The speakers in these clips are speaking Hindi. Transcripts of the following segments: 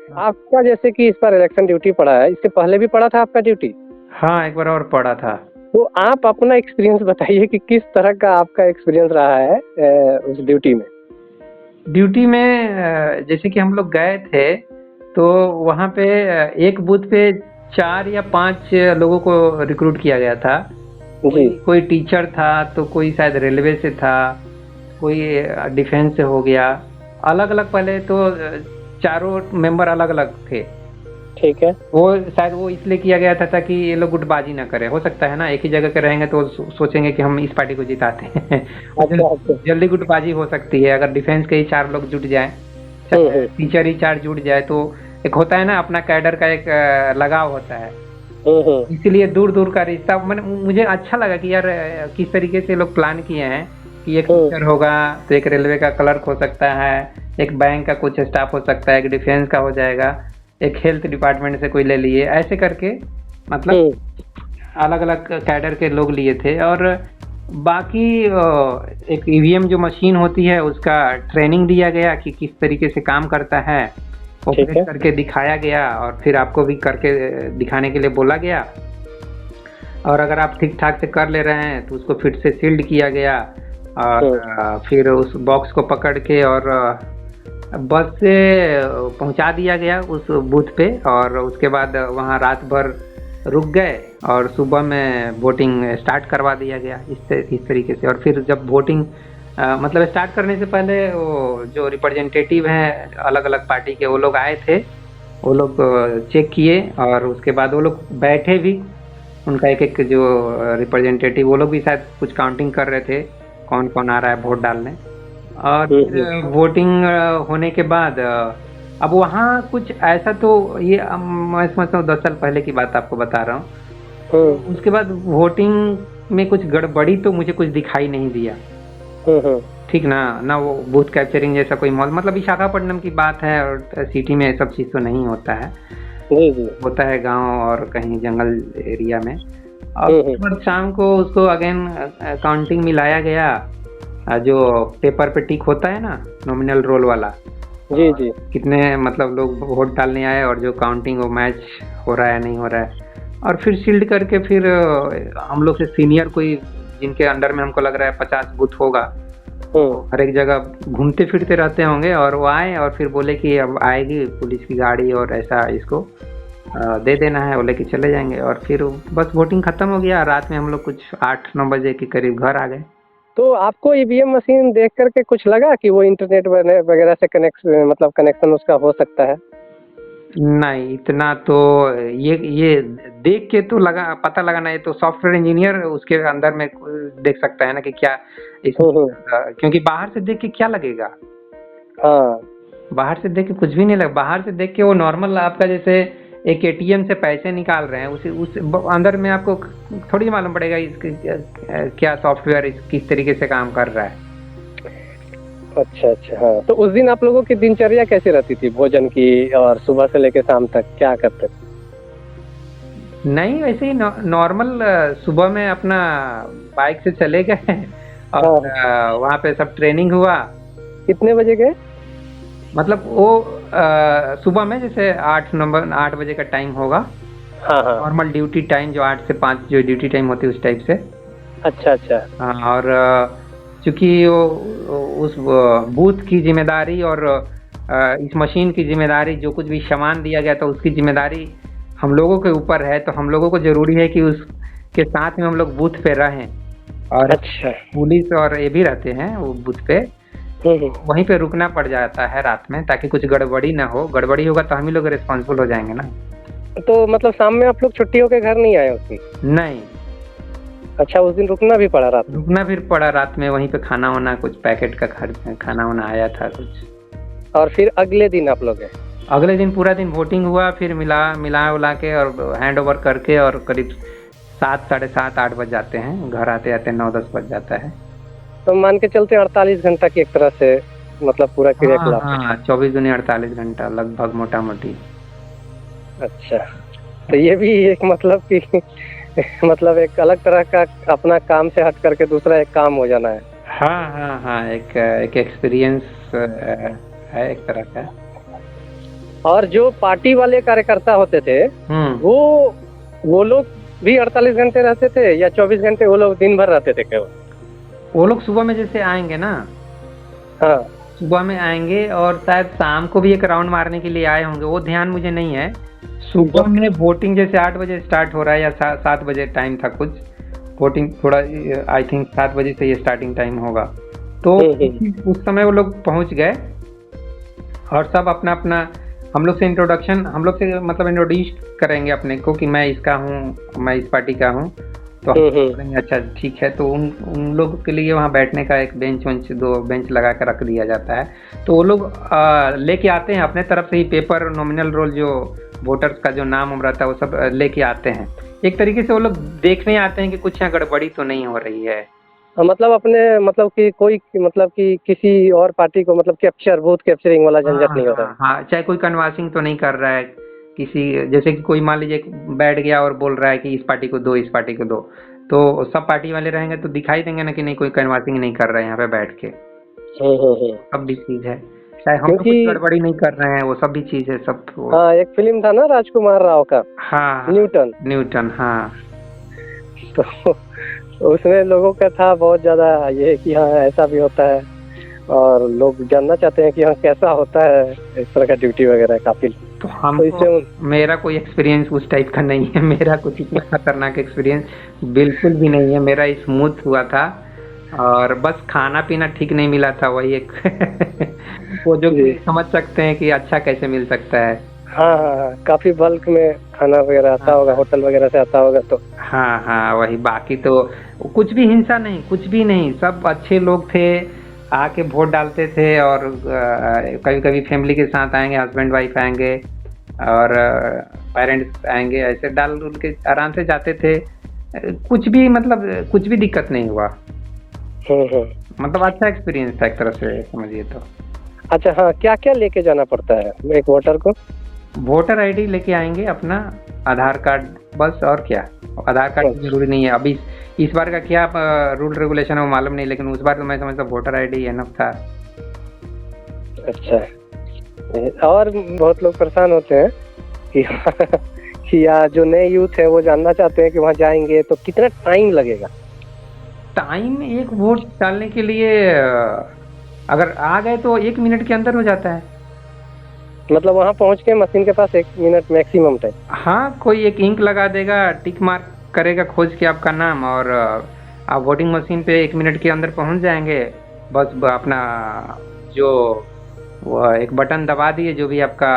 आपका जैसे कि इस बार इलेक्शन ड्यूटी पड़ा है, इससे पहले भी पड़ा था आपका ड्यूटी? हाँ, एक बार और पड़ा था। तो आप अपना एक्सपीरियंस बताइए कि किस तरह का आपका एक्सपीरियंस रहा है उस ड्यूटी में? ड्यूटी में जैसे कि हम लोग गए थे, तो वहाँ पे एक बूथ पे 4 या 5 लोगों को रिक्रूट किया गया था। जी। कोई टीचर था, तो कोई शायद रेलवे से था, कोई डिफेंस से हो गया। अलग-अलग पहले तो चारों मेंबर अलग-अलग थे। ठीक है। वो शायद वो इसलिए किया गया था ताकि ये लोग गुटबाजी ना करें। हो सकता है ना, एक ही जगह के रहेंगे तो सोचेंगे कि हम इस पार्टी को जिताते हैं। अच्छा, अच्छा। जल्दी गुटबाजी हो सकती है अगर डिफेंस के ही 4 लोग जुट जाएं, टीचर ही 4 जुट जाए, तो एक होता है ना, अपना कैडर का एक लगाव होता है। इसीलिए दूर दूर का रिश्ता मैंने मुझे अच्छा लगा कि यार किस तरीके से लोग प्लान किए हैं कि एक टीचर होगा तो एक रेलवे का क्लर्क हो सकता है, एक बैंक का कुछ स्टाफ हो सकता है, एक डिफेंस का हो जाएगा, एक हेल्थ डिपार्टमेंट से कोई ले लिए, ऐसे करके मतलब अलग अलग कैडर के लोग लिए थे। और बाकी एक ईवीएम जो मशीन होती है उसका ट्रेनिंग दिया गया कि किस तरीके से काम करता है, ऑपरेट करके दिखाया गया, और फिर आपको भी करके दिखाने के लिए बोला गया। और अगर आप ठीक ठाक से कर ले रहे हैं तो उसको फिर से सील्ड किया गया, और फिर उस बॉक्स को पकड़ के और बस से पहुंचा दिया गया उस बूथ पे। और उसके बाद वहां रात भर रुक गए और सुबह में वोटिंग स्टार्ट करवा दिया गया इस तरीके से। और फिर जब वोटिंग मतलब स्टार्ट करने से पहले वो जो रिप्रेजेंटेटिव हैं अलग अलग पार्टी के, वो लोग आए थे, वो लोग चेक किए, और उसके बाद वो लोग बैठे भी, उनका एक एक जो रिप्रेजेंटेटिव, वो लोग भी शायद कुछ काउंटिंग कर रहे थे कौन कौन आ रहा है वोट डालने। और फिर वोटिंग होने के बाद अब वहाँ कुछ ऐसा, तो ये मैं समझता हूँ 10 साल पहले की बात आपको बता रहा हूँ। उसके बाद वोटिंग में कुछ गड़बड़ी तो मुझे कुछ दिखाई नहीं दिया। ठीक ना वो बूथ कैप्चरिंग जैसा कोई मॉल, मतलब विशाखापट्टनम की बात है और सिटी में सब चीज़ तो नहीं होता है। होता है गांव और कहीं जंगल एरिया में। और शाम को उसको अगेन काउंटिंग मिलाया गया, जो पेपर पे टिक होता है ना, नॉमिनल रोल वाला। जी जी। कितने मतलब लोग वोट डालने आए और जो काउंटिंग वो मैच हो रहा है नहीं हो रहा है। और फिर सील्ड करके फिर हम लोग से सीनियर कोई, जिनके अंडर में हमको लग रहा है 50 बूथ होगा, हर एक जगह घूमते फिरते रहते होंगे, और वो आए और फिर बोले कि अब आएगी पुलिस की गाड़ी और ऐसा इसको दे देना है, वो लेके चले जाएंगे। और फिर बस वोटिंग खत्म हो गया। रात में हम लोग कुछ 8-9 बजे के करीब घर आ गए। तो आपको ईवीएम मशीन देख करके कुछ लगा कि वो इंटरनेट वगैरह से कनेक्शन उसका हो सकता है? नहीं, इतना तो ये देख के तो पता लगाना, ये तो सॉफ्टवेयर इंजीनियर उसके अंदर में देख सकता है ना कि क्या क्योंकि बाहर से देख के क्या लगेगा। हाँ, बाहर से देख के कुछ भी नहीं लगा। बाहर से देख के वो नॉर्मल आपका जैसे एक एटीएम से पैसे निकाल रहे हैं, उस अंदर में आपको थोड़ी मालूम पड़ेगा इसके क्या सॉफ्टवेयर किस तरीके से काम कर रहा है। अच्छा अच्छा। हाँ, तो उस दिन आप लोगों की दिनचर्या कैसी रहती थी भोजन की, और सुबह से लेकर शाम तक क्या करते थे? नहीं, वैसे ही नॉर्मल सुबह में अपना बाइक से चले गए और वहाँ पे सब ट्रेनिंग हुआ। कितने बजे गए? मतलब वो सुबह में जैसे 8 बजे का टाइम होगा। हाँ हाँ। नॉर्मल ड्यूटी टाइम जो 8 से 5 जो ड्यूटी टाइम होती है उस टाइप से। अच्छा अच्छा। हाँ, और चूंकि वो उस बूथ की जिम्मेदारी और इस मशीन की जिम्मेदारी, जो कुछ भी सामान दिया गया था उसकी जिम्मेदारी हम लोगों के ऊपर है, तो हम लोगों को जरूरी है कि उसके साथ में हम लोग बूथ पे रहें। और अच्छा, पुलिस और ये भी रहते हैं वो बूथ पे, वहीं पे रुकना पड़ जाता है रात में, ताकि कुछ गड़बड़ी ना हो। गड़बड़ी होगा तो हम ही लोग रिस्पॉन्सिबल हो जाएंगे ना। तो मतलब शाम में आप लोग छुट्टी होकर घर नहीं आए उस दिन? नहीं। अच्छा, उस दिन रुकना भी पड़ा रात में? रुकना फिर पड़ा रात में, वहीं पे खाना वाना कुछ पैकेट का खाना वाना आया था कुछ। और फिर अगले दिन आप लोग गए? अगले दिन पूरा दिन वोटिंग हुआ, फिर मिला उला के और हैंड ओवर करके, और करीब 7, साढ़े 7-8 बज जाते हैं, घर आते आते 9-10 बज जाता है। तो मान के चलते 48 घंटा की एक तरह से मतलब पूरा क्रियाकलाप। हाँ, 24 दूनी 48 घंटा लगभग मोटा मोटी। अच्छा, तो ये भी एक मतलब कि मतलब एक अलग तरह का अपना काम से हट करके दूसरा एक काम हो जाना है। हाँ हाँ हाँ, एक एक्सपीरियंस है एक तरह का। और जो पार्टी वाले कार्यकर्ता होते थे वो लोग भी 48 घंटे रहते थे या 24 घंटे वो लोग दिन भर रहते थे केवल? वो लोग सुबह में जैसे आएंगे ना, हाँ, सुबह में आएंगे और शायद शाम को भी एक राउंड मारने के लिए आए होंगे, वो ध्यान मुझे नहीं है। सुबह में वोटिंग जैसे 8 बजे स्टार्ट हो रहा है या 7 बजे टाइम था कुछ, वोटिंग थोड़ा आई थिंक 7 बजे से ये स्टार्टिंग टाइम होगा, तो उस समय वो लोग पहुंच गए और सब अपना अपना हम लोग से मतलब इंट्रोड्यूस करेंगे अपने को कि मैं इसका हूँ, मैं इस पार्टी का हूँ, तो हम बोलेंगे अच्छा ठीक है। तो उन लोगों के लिए वहाँ बैठने का एक बेंच 2 बेंच लगा कर रख दिया जाता है, तो वो लोग लेके आते हैं अपने तरफ से ही पेपर, नॉमिनल रोल जो वोटर्स का जो नाम रहता है वो सब लेके आते हैं। एक तरीके से वो लोग देखने आते हैं कि कुछ यहाँ गड़बड़ी तो नहीं हो रही है। मतलब अपने मतलब कि कोई मतलब कि किसी और पार्टी को मतलब बूथ कैप्चरिंग वाला झंझट नहीं हो रहा है। हाँ, चाहे कोई कन्वासिंग तो नहीं कर रहा है किसी, जैसे कि कोई मान लीजिए बैठ गया और बोल रहा है कि इस पार्टी को दो, इस पार्टी को दो, तो सब पार्टी वाले रहेंगे तो दिखाई देंगे ना कि नहीं कोई कन्वासिंग नहीं कर रहा है यहाँ पे बैठ के। सब भी चीज है, चाहे हम लोग कुछ गड़बड़ी नहीं कर रहे हैं, वो सब भी चीज है सब। हाँ, एक फिल्म था ना राजकुमार राव का, हाँ, न्यूटन। हाँ, तो उसमें लोगों का था बहुत ज्यादा ये कि हाँ ऐसा भी होता है और लोग जानना चाहते हैं कि हाँ कैसा होता है इस तरह का ड्यूटी वगैरह काफी। तो हमको मेरा कोई एक्सपीरियंस उस टाइप का नहीं है, मेरा कुछ इतना खतरनाक एक्सपीरियंस बिल्कुल भी नहीं है, मेरा स्मूथ हुआ था और बस खाना पीना ठीक नहीं मिला था, वही एक वो जो समझ सकते हैं कि अच्छा कैसे मिल सकता है। हाँ, काफी बल्क में खाना वगैरह आता होगा, होटल वगैरह से आता होगा तो। हाँ, वही, बाकी तो कुछ भी हिंसा नहीं, कुछ भी नहीं, सब अच्छे लोग थे, आके वोट डालते थे और कभी कभी फैमिली के साथ आएंगे, हस्बैंड वाइफ आएंगे और पेरेंट्स आएंगे, ऐसे डाल के आराम से जाते थे, कुछ भी मतलब कुछ भी दिक्कत नहीं हुआ। मतलब अच्छा एक्सपीरियंस था एक तरह से समझिए तो। अच्छा, हाँ, क्या क्या लेके जाना पड़ता है एक वोटर को? वोटर आईडी लेके आएंगे, अपना आधार कार्ड, बस, और क्या। आधार कार्ड जरूरी नहीं है, अभी इस बार का क्या रूल रेगुलेशन है वो मालूम नहीं, लेकिन उस बार तो मैं समझता वोटर आईडी एनफ था। अच्छा, और बहुत लोग परेशान होते हैं कि जो नए यूथ है वो जानना चाहते हैं कि वहाँ जाएंगे तो कितना टाइम लगेगा? टाइम एक वोट डालने के लिए अगर आ गए तो 1 मिनट के अंदर हो जाता है। मतलब वहाँ पहुँच के मशीन के पास 1 मिनट मैक्सिमम टाइम? हाँ, कोई एक इंक लगा देगा, टिक मार्क करेगा खोज के आपका नाम, और आप वोटिंग मशीन पे 1 मिनट के अंदर पहुँच जाएंगे। बस अपना जो वो एक बटन दबा दिए जो भी आपका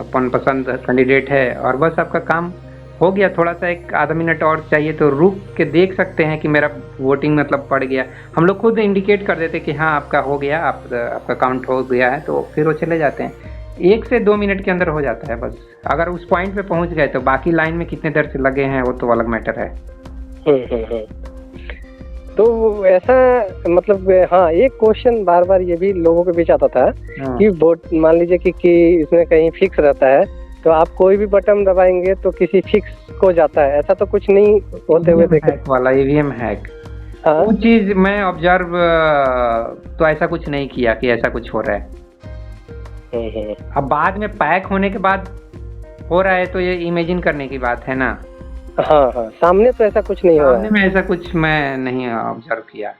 पसंद कैंडिडेट है, और बस आपका काम हो गया। थोड़ा सा एक आधा मिनट और चाहिए तो रुक के देख सकते हैं कि मेरा वोटिंग मतलब पड़ गया, हम लोग खुद इंडिकेट कर देते कि हाँ आपका हो गया, आपका काउंट हो गया है, तो फिर वो चले जाते हैं। 1 से 2 मिनट के अंदर हो जाता है बस। अगर उस पॉइंट पे पहुंच गए तो बाकी लाइन में कितने देर से लगे हैं वो तो अलग मैटर है। तो ऐसा मतलब हाँ, एक क्वेश्चन बार बार ये भी लोगों के बीच आता था कि वोट मान लीजिए कि इसमें कहीं फिक्स रहता है तो आप कोई भी बटन दबाएंगे तो किसी फिक्स को जाता है, ऐसा तो कुछ नहीं होते हुए देखे वाला ईवीएम हैक। वो चीज मैं ऑब्जर्व तो ऐसा कुछ नहीं किया कि ऐसा कुछ हो रहा है। अब बाद में पैक होने के बाद हो रहा है तो ये इमेजिन करने की बात है ना। हाँ, सामने तो ऐसा कुछ नहीं हो रहा है। सामने में ऐसा कुछ मैं नहीं ऑब्जर्व किया।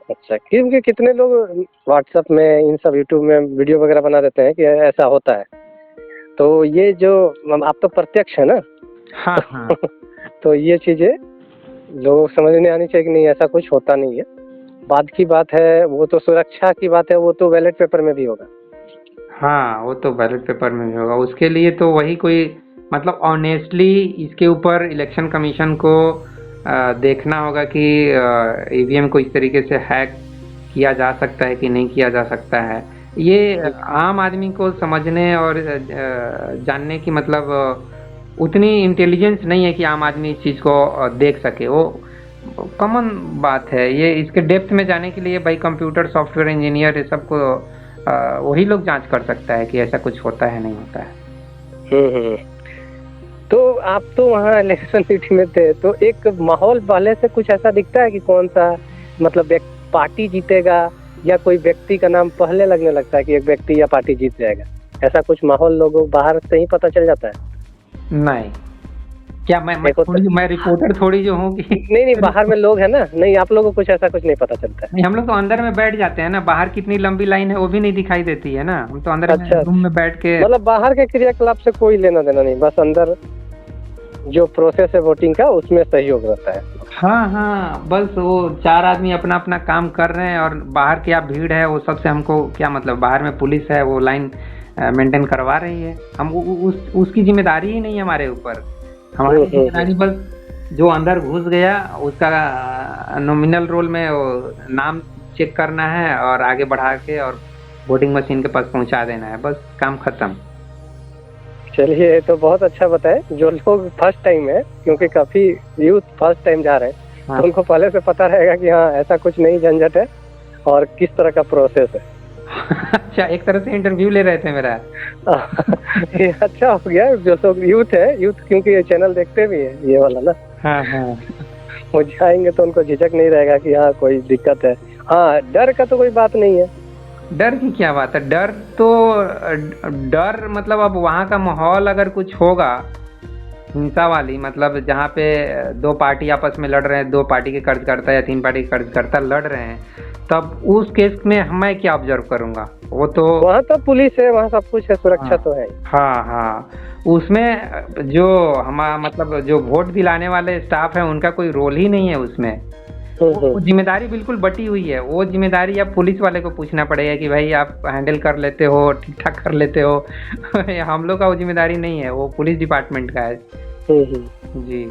अच्छा, क्योंकि कितने लोग व्हाट्सएप में, इन सब यूट्यूब में वीडियो वगैरह बना देते हैं कि ऐसा होता है, तो ये जो आप तो प्रत्यक्ष है ना। हाँ। तो ये चीजें लोग समझने आनी चाहिए कि नहीं ऐसा कुछ होता नहीं है। बाद की बात है, वो तो सुरक्षा की बात है, वो तो बैलेट पेपर में भी होगा। हाँ, वो तो बैलेट पेपर में भी होगा, उसके लिए तो वही कोई मतलब ऑनेस्टली इसके ऊपर इलेक्शन कमीशन को देखना होगा कि ईवीएम को इस तरीके से हैक किया जा सकता है कि नहीं किया जा सकता है। ये आम आदमी को समझने और जानने की मतलब उतनी इंटेलिजेंस नहीं है कि आम आदमी इस चीज़ को देख सके, वो कॉमन बात है। ये इसके डेप्थ में जाने के लिए भाई कंप्यूटर सॉफ्टवेयर इंजीनियर ये सब को वही लोग जांच कर सकता है कि ऐसा कुछ होता है नहीं होता है। तो आप तो वहाँ इलेक्शन ड्यूटी में थे, तो एक माहौल पहले से कुछ ऐसा दिखता है कि कौन सा मतलब पार्टी जीतेगा या कोई व्यक्ति का नाम पहले लगने लगता है कि एक व्यक्ति या पार्टी जीत जाएगा? ऐसा कुछ माहौल लोगों बाहर से ही पता चल जाता है? नहीं, क्या मैं रिपोर्टर थोड़ी जो हूँ कि नहीं बाहर में लोग है ना, नहीं आप लोगों को कुछ ऐसा कुछ नहीं पता चलता है? नहीं, हम लोग तो अंदर में बैठ जाते हैं ना, बाहर कितनी लंबी लाइन है वो भी नहीं दिखाई देती है ना, हम तो अंदर अच्छा, रूम में बैठ के, मतलब बाहर के क्रियाकलाप से कोई लेना देना नहीं, बस अंदर जो प्रोसेस है वोटिंग का उसमें सहयोग रहता है। हाँ, बस वो 4 आदमी अपना अपना काम कर रहे हैं, और बाहर क्या भीड़ है वो सबसे हमको क्या मतलब, बाहर में पुलिस है वो लाइन मेंटेन करवा रही है, हम उसकी जिम्मेदारी ही नहीं है हमारे ऊपर। हमारी जिम्मेदारी बस जो अंदर घुस गया उसका नॉमिनल रोल में वो नाम चेक करना है और आगे बढ़ा के और वोटिंग मशीन के पास पहुंचा देना है, बस काम खत्म। चलिए, तो बहुत अच्छा बताए। जो लोग फर्स्ट टाइम है, क्योंकि काफी यूथ फर्स्ट टाइम जा रहे हैं, हाँ। तो उनको पहले से पता रहेगा कि हाँ ऐसा कुछ नहीं झंझट है और किस तरह का प्रोसेस है। अच्छा, एक तरह से इंटरव्यू ले रहे थे मेरा। ये अच्छा हो गया, जो लोग यूथ है, यूथ क्योंकि ये चैनल देखते भी है ये वाला ना, हाँ वो जाएंगे तो उनको झिझक नहीं रहेगा कि हाँ कोई दिक्कत है। हाँ, डर का तो कोई बात नहीं है। डर की क्या बात है, डर मतलब अब वहाँ का माहौल अगर कुछ होगा हिंसा वाली, मतलब जहाँ पे 2 पार्टी आपस में लड़ रहे हैं, 2 पार्टी के कर्जकर्ता या 3 पार्टी के कर्जकर्ता लड़ रहे हैं, तब उस केस में मैं क्या ऑब्जर्व करूंगा? वो तो वहाँ तो पुलिस है, वहाँ सब कुछ है, सुरक्षा तो है। हाँ, उसमें जो हमारा मतलब जो वोट दिलाने वाले स्टाफ है उनका कोई रोल ही नहीं है उसमें। वो जिम्मेदारी बिल्कुल बटी हुई है, वो जिम्मेदारी अब पुलिस वाले को पूछना पड़ेगा कि भाई आप हैंडल कर लेते हो, ठीक ठाक कर लेते हो। हम लोग का वो जिम्मेदारी नहीं है, वो पुलिस डिपार्टमेंट का है। जी।